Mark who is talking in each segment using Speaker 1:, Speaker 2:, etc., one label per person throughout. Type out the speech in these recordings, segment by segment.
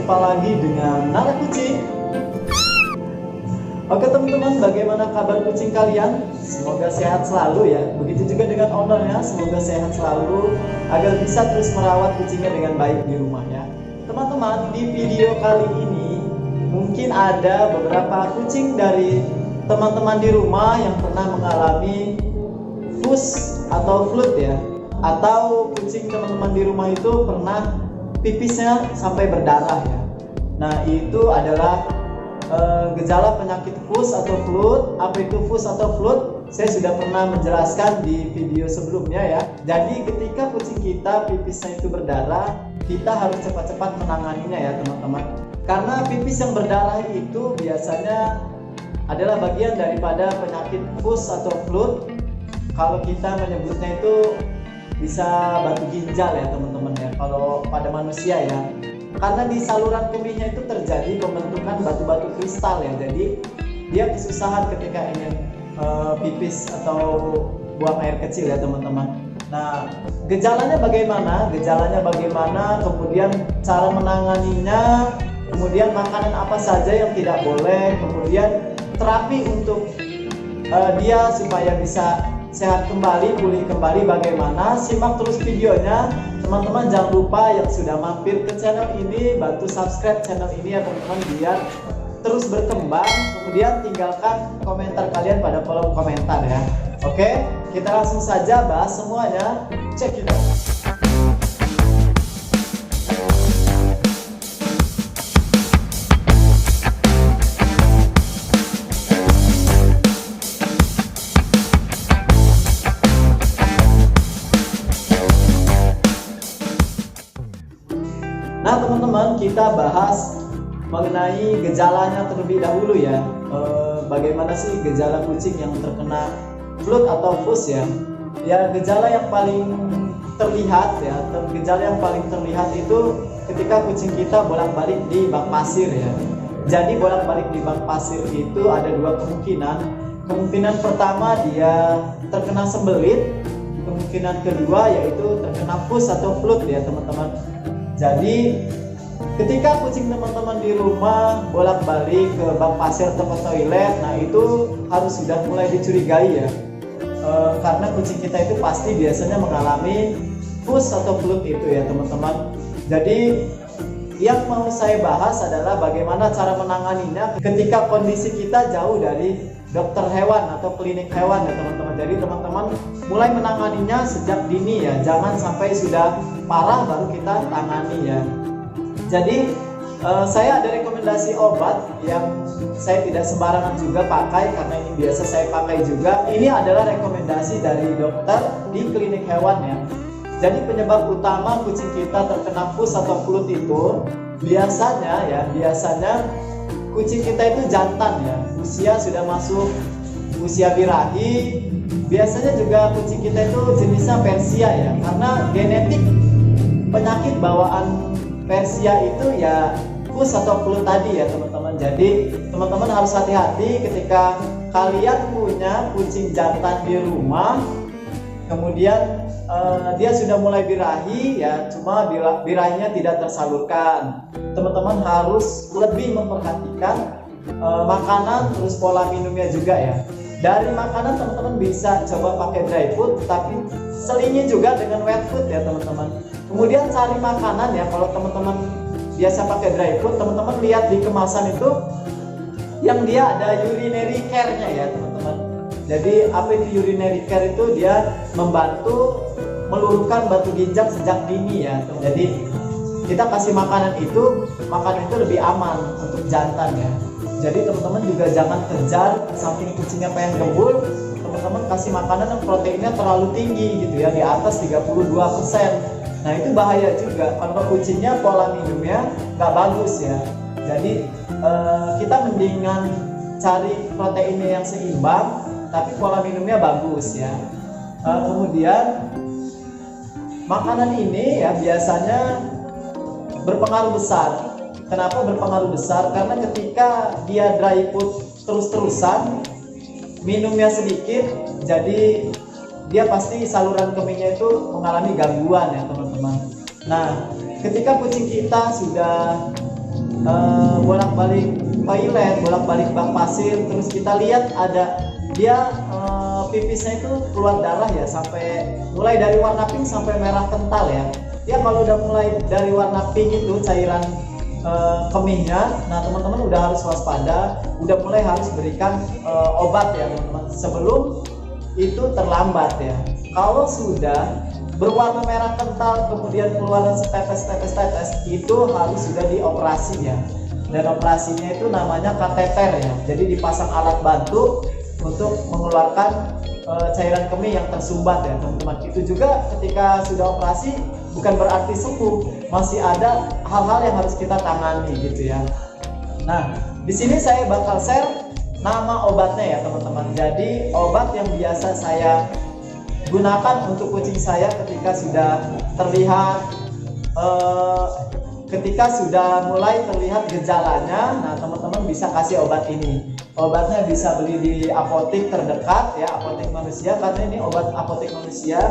Speaker 1: Jumpa lagi dengan Nara Kucing. Oke teman-teman, bagaimana kabar kucing kalian? Semoga sehat selalu ya. Begitu juga dengan ownernya, semoga sehat selalu agar bisa terus merawat kucingnya dengan baik di rumah ya. Teman-teman, di video kali ini mungkin ada beberapa kucing dari teman-teman di rumah yang pernah mengalami pus atau flu ya, atau kucing teman-teman di rumah itu pernah pipisnya sampai berdarah ya. Nah, itu adalah gejala penyakit pus atau flu. Apa itu pus atau flu? Saya sudah pernah menjelaskan di video sebelumnya ya. Jadi ketika kucing kita pipisnya itu berdarah, kita harus cepat-cepat menanganinya ya teman-teman. Karena pipis yang berdarah itu biasanya adalah bagian daripada penyakit pus atau flu. Kalau kita menyebutnya itu bisa batu ginjal ya teman-teman ya, kalau pada manusia ya, karena di saluran kemihnya itu terjadi pembentukan batu-batu kristal ya, jadi dia kesusahan ketika ingin pipis atau buang air kecil ya teman-teman. Nah, gejalanya bagaimana, kemudian cara menanganinya, kemudian makanan apa saja yang tidak boleh, kemudian terapi untuk dia supaya bisa sehat kembali, pulih kembali bagaimana. Simak terus videonya teman-teman. Jangan lupa yang sudah mampir ke channel ini bantu subscribe channel ini ya teman-teman, biar terus berkembang. Kemudian tinggalkan komentar kalian pada kolom komentar ya. Oke, kita langsung saja bahas semuanya. Check it out. Nah teman-teman, kita bahas mengenai gejalanya terlebih dahulu ya. Bagaimana sih gejala kucing yang terkena flu atau pus ya? Ya, gejala yang paling terlihat ya, gejala yang paling terlihat itu ketika kucing kita bolak-balik di bak pasir ya. Jadi bolak-balik di bak pasir itu ada dua kemungkinan. Kemungkinan pertama dia terkena sembelit, kemungkinan kedua yaitu terkena pus atau flu ya teman-teman. Jadi ketika kucing teman-teman di rumah bolak-balik ke bak pasir atau ke toilet, nah itu harus sudah mulai dicurigai ya, karena kucing kita itu pasti biasanya mengalami pus atau flu itu ya teman-teman. Jadi yang mau saya bahas adalah bagaimana cara menanganinya ketika kondisi kita jauh dari dokter hewan atau klinik hewan ya teman-teman. Jadi teman-teman mulai menanganinya sejak dini ya, jangan sampai sudah parah baru kita tangani ya. Jadi saya ada rekomendasi obat yang saya tidak sembarangan juga pakai, karena ini biasa saya pakai juga. Ini adalah rekomendasi dari dokter di klinik hewan ya. Jadi penyebab utama kucing kita terkena pus atau flu itu biasanya kucing kita itu jantan ya, usia sudah masuk usia birahi. Biasanya juga kucing kita itu jenisnya Persia ya, karena genetik penyakit bawaan Persia itu ya pus atau flu tadi ya teman-teman. Jadi teman-teman harus hati-hati ketika kalian punya kucing jantan di rumah, kemudian dia sudah mulai birahi ya, cuma birahinya tidak tersalurkan. Teman-teman harus lebih memperhatikan makanan, terus pola minumnya juga ya. Dari makanan teman-teman bisa coba pakai dry food, tapi selingi juga dengan wet food ya teman-teman. Kemudian cari makanan ya, kalau teman-teman biasa pakai dry food, teman-teman lihat di kemasan itu yang dia ada urinary care-nya ya teman-teman. Jadi apa itu urinary care? Itu dia membantu meluruskan batu ginjal sejak dini ya. Jadi kita kasih makanan itu lebih aman untuk jantan ya. Jadi teman-teman juga jangan kejar, saking kucingnya pengen gembul, teman-teman kasih makanan yang proteinnya terlalu tinggi gitu ya, di atas 32%. Nah itu bahaya juga, kalau kucingnya pola minumnya nggak bagus ya. Jadi kita mendingan cari proteinnya yang seimbang, tapi pola minumnya bagus ya. Kemudian makanan ini ya biasanya berpengaruh besar. Kenapa berpengaruh besar? Karena ketika dia dry food terus-terusan, minumnya sedikit, jadi dia pasti saluran kemihnya itu mengalami gangguan ya teman-teman. Nah, ketika kucing kita sudah bolak-balik toilet, bolak-balik bak pasir, terus kita lihat ada dia pipisnya itu keluar darah ya, sampai mulai dari warna pink sampai merah kental ya. Ya kalau udah mulai dari warna pink itu cairan kemihnya, nah teman-teman udah harus waspada, udah mulai harus berikan obat ya teman-teman, sebelum itu terlambat ya. Kalau sudah berwarna merah kental kemudian keluaran setetes, itu harus sudah dioperasi ya. Dan operasinya itu namanya kateter ya. Jadi dipasang alat bantu untuk mengeluarkan cairan kemih yang tersumbat ya teman-teman. Itu juga ketika sudah operasi bukan berarti sembuh, masih ada hal-hal yang harus kita tangani gitu ya. Nah, di sini saya bakal share nama obatnya ya teman-teman. Jadi obat yang biasa saya gunakan untuk kucing saya ketika sudah terlihat ketika sudah mulai terlihat gejalanya, nah teman-teman bisa kasih obat ini. Obatnya bisa beli di apotek terdekat ya, apotek manusia, karena ini obat apotek manusia.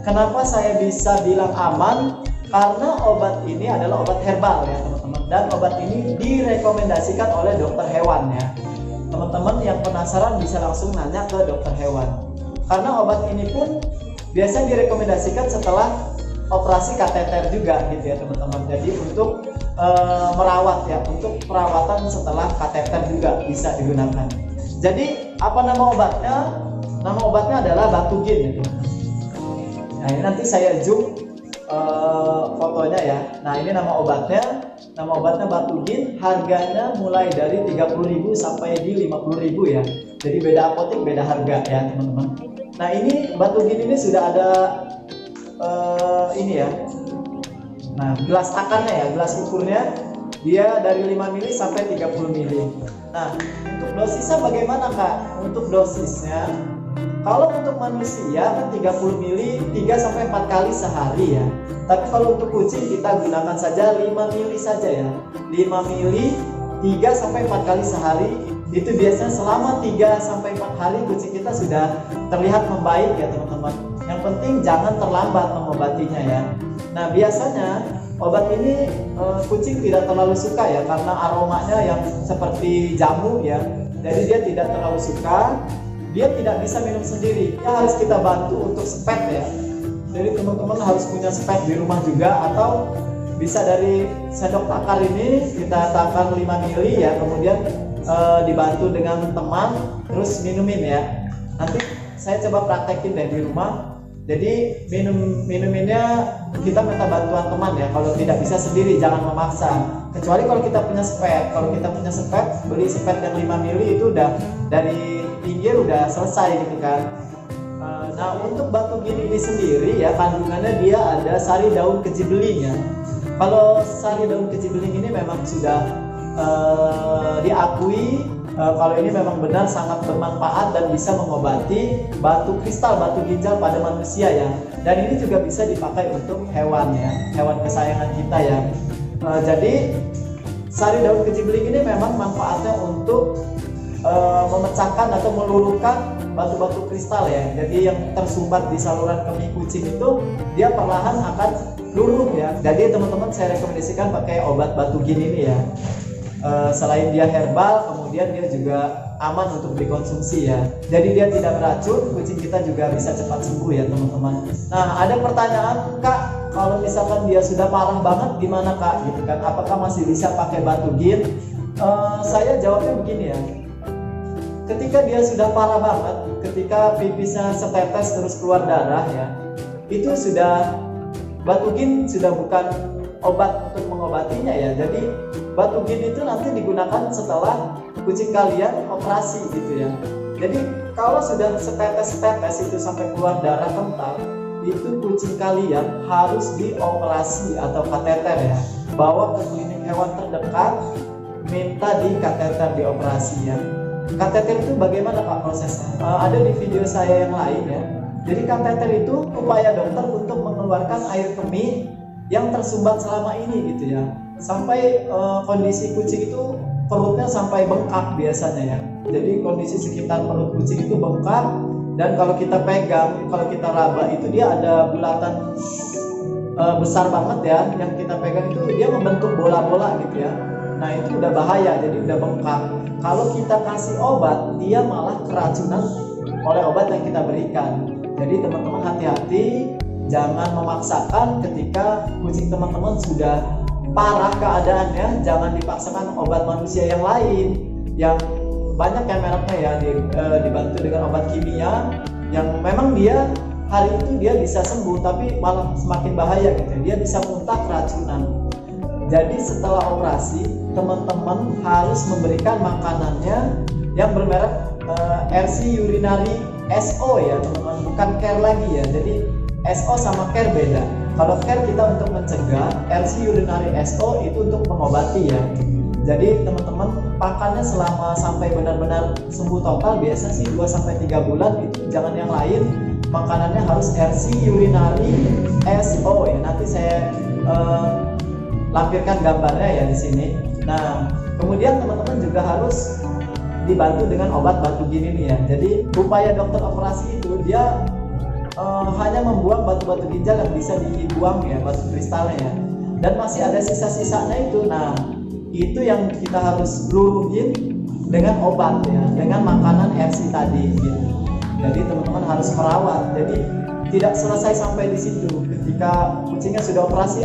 Speaker 1: Kenapa saya bisa bilang aman? Karena obat ini adalah obat herbal ya teman-teman, dan obat ini direkomendasikan oleh dokter hewan ya. Teman-teman yang penasaran bisa langsung nanya ke dokter hewan. Karena obat ini pun biasanya direkomendasikan setelah operasi kateter juga gitu ya teman-teman. Jadi untuk merawat ya, untuk perawatan setelah kateter juga bisa digunakan. Jadi apa nama obatnya? Nama obatnya adalah Batugin ya teman-teman. Nah ini nanti saya zoom fotonya ya. Nah ini nama obatnya Batugin. Harganya mulai dari 30.000 sampai di 50.000 ya. Jadi beda apotek beda harga ya teman-teman. Nah ini Batugin ini sudah ada ini ya. Nah gelas takannya ya, gelas ukurnya dia dari 5 mili sampai 30 mili. Nah untuk dosisnya bagaimana kak? Untuk dosisnya kalau untuk manusia kan 30 mili 3 sampai 4 kali sehari ya. Tapi kalau untuk kucing kita gunakan saja 5 mili saja ya. 5 mili 3 sampai 4 kali sehari. Itu biasanya selama 3 sampai 4 hari kucing kita sudah terlihat membaik ya teman-teman. Yang penting jangan terlambat mengobatinya ya. Nah biasanya obat ini kucing tidak terlalu suka ya, karena aromanya yang seperti jamu ya. Jadi dia tidak terlalu suka. Dia tidak bisa minum sendiri, dia harus kita bantu untuk spet ya. Jadi teman-teman harus punya spet di rumah juga, atau bisa dari sendok takar ini kita takar 5 mili ya, kemudian dibantu dengan teman terus minumin ya. Nanti saya coba praktekin deh di rumah. Jadi minuminnya kita minta bantuan teman ya. Kalau tidak bisa sendiri jangan memaksa. Kecuali kalau kita punya spet. Kalau kita punya spet, beli spet yang 5 mili itu udah dari pinggir udah selesai gitu kan. Nah untuk Batugin ini sendiri ya, kandungannya dia ada sari daun keji beling ya. Kalau sari daun keji beling ini memang sudah diakui kalau ini memang benar sangat bermanfaat dan bisa mengobati batu kristal, batu ginjal pada manusia ya. Dan ini juga bisa dipakai untuk hewan ya, hewan kesayangan kita ya. Jadi sari daun keji beling ini memang manfaatnya untuk memecahkan atau meluluhkan batu-batu kristal ya. Jadi yang tersumbat di saluran kemih kucing itu dia perlahan akan luluh ya. Jadi teman-teman saya rekomendasikan pakai obat Batugin ini ya. Selain dia herbal, kemudian dia juga aman untuk dikonsumsi ya. Jadi dia tidak beracun, kucing kita juga bisa cepat sembuh ya teman-teman. Nah ada pertanyaan, kak, kalau misalkan dia sudah parah banget gimana kak gitu kan, apakah masih bisa pakai Batugin? Saya jawabnya begini ya, ketika dia sudah parah banget, ketika pipisnya setetes terus keluar darah ya, itu sudah Batugin sudah bukan obat untuk mengobatinya ya. Jadi Batugin itu nanti digunakan setelah kucing kalian operasi gitu ya. Jadi kalau sudah setetes itu sampai keluar darah kental, itu kucing kalian harus dioperasi atau kateter ya. Bawa ke klinik hewan terdekat, minta di kateter dioperasi ya. Kateter itu bagaimana pak prosesnya? Ada di video saya yang lain ya. Jadi kateter itu upaya dokter untuk mengeluarkan air kemih yang tersumbat selama ini gitu ya. Sampai kondisi kucing itu perutnya sampai bengkak biasanya ya. Jadi kondisi sekitar perut kucing itu bengkak, dan kalau kita pegang, kalau kita raba itu dia ada bulatan besar banget ya. Yang kita pegang itu dia membentuk bola-bola gitu ya. Nah itu udah bahaya, jadi udah bengkak. Kalau kita kasih obat, dia malah keracunan oleh obat yang kita berikan. Jadi teman-teman hati-hati, jangan memaksakan ketika kucing teman-teman sudah parah keadaannya. Jangan dipaksakan obat manusia yang lain, yang banyak yang mereknya ya dibantu dengan obat kimia yang memang dia hari itu dia bisa sembuh, tapi malah semakin bahaya gitu. Dia bisa muntah keracunan. Jadi setelah operasi, teman-teman harus memberikan makanannya yang bermerek RC Urinary SO ya teman-teman, bukan care lagi ya. Jadi SO sama care beda. Kalau care kita untuk mencegah, RC Urinary SO itu untuk mengobati ya. Jadi teman-teman pakannya selama sampai benar-benar sembuh total, biasa sih 2-3 bulan, itu jangan yang lain. Makanannya harus RC Urinary SO ya. Nanti saya lampirkan gambarnya ya di sini. Nah, kemudian teman-teman juga harus dibantu dengan obat Batugin ini ya. Jadi upaya dokter operasi itu dia hanya membuang batu-batu ginjal yang bisa dibuang ya, batu kristalnya ya. Dan masih ada sisa-sisanya itu. Nah, itu yang kita harus luruhin dengan obat ya, dengan makanan RC tadi gitu. Jadi teman-teman harus merawat. Jadi tidak selesai sampai di situ. Ketika kucingnya sudah operasi,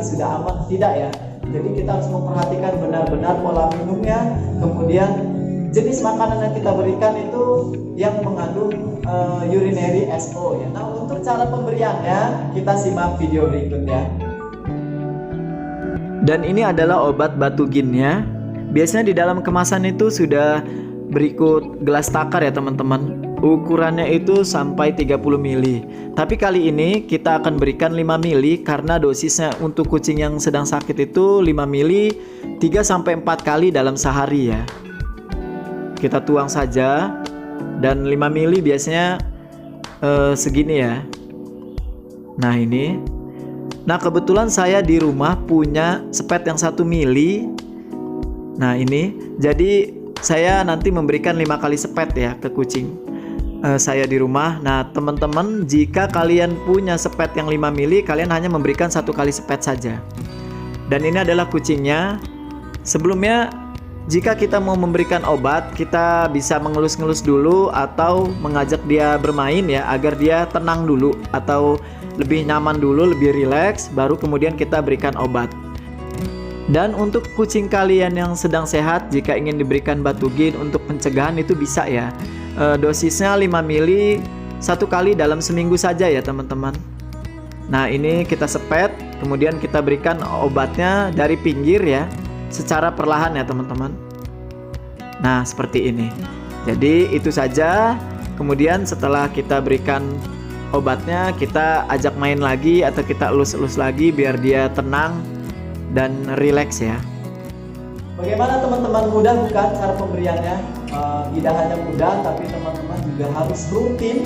Speaker 1: sudah aman, tidak ya. Jadi kita harus memperhatikan benar-benar pola minumnya, kemudian jenis makanan yang kita berikan itu yang mengandung urinary SO ya. Nah, untuk cara pemberiannya kita simak video berikut ya. Dan ini adalah obat Batuginnya. Biasanya di dalam kemasan itu sudah berikut gelas takar ya teman-teman. Ukurannya itu sampai 30 ml. Tapi kali ini kita akan berikan 5 ml karena dosisnya untuk kucing yang sedang sakit itu 5 ml 3-4 kali dalam sehari ya. Kita tuang saja. Dan 5 ml biasanya segini ya. Nah ini. Nah kebetulan saya di rumah punya sepet yang 1 ml. Nah ini. Jadi saya nanti memberikan 5 kali sepet ya ke kucing saya di rumah. Nah teman-teman, jika kalian punya sepet yang 5 ml, kalian hanya memberikan 1 kali sepet saja. Dan ini adalah kucingnya. Sebelumnya jika kita mau memberikan obat, kita bisa mengelus-ngelus dulu atau mengajak dia bermain ya, agar dia tenang dulu atau lebih nyaman dulu, lebih rileks, baru kemudian kita berikan obat. Dan untuk kucing kalian yang sedang sehat, jika ingin diberikan Batugin untuk pencegahan itu bisa ya. Dosisnya 5 ml 1 kali dalam seminggu saja ya teman-teman. Nah ini kita sepet, kemudian kita berikan obatnya dari pinggir ya, secara perlahan ya teman-teman. Nah seperti ini. Jadi itu saja. Kemudian setelah kita berikan obatnya, kita ajak main lagi atau kita elus-elus lagi biar dia tenang dan rileks ya. Bagaimana teman-teman, mudah bukan cara pemberiannya? Tidak hanya mudah, tapi teman-teman juga harus rutin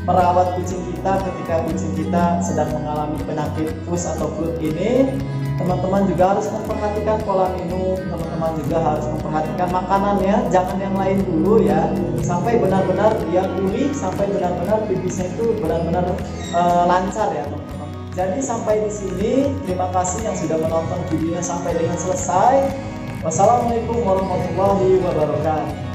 Speaker 1: merawat kucing kita ketika kucing kita sedang mengalami penyakit pus atau flu ini. Teman-teman juga harus memperhatikan pola minum, teman-teman juga harus memperhatikan makanannya, jangan yang lain dulu ya, sampai benar-benar dia pulih, sampai benar-benar pipisnya itu benar-benar lancar ya teman-teman. Jadi sampai di sini, terima kasih yang sudah menonton videonya sampai dengan selesai. Wassalamualaikum warahmatullahi wabarakatuh.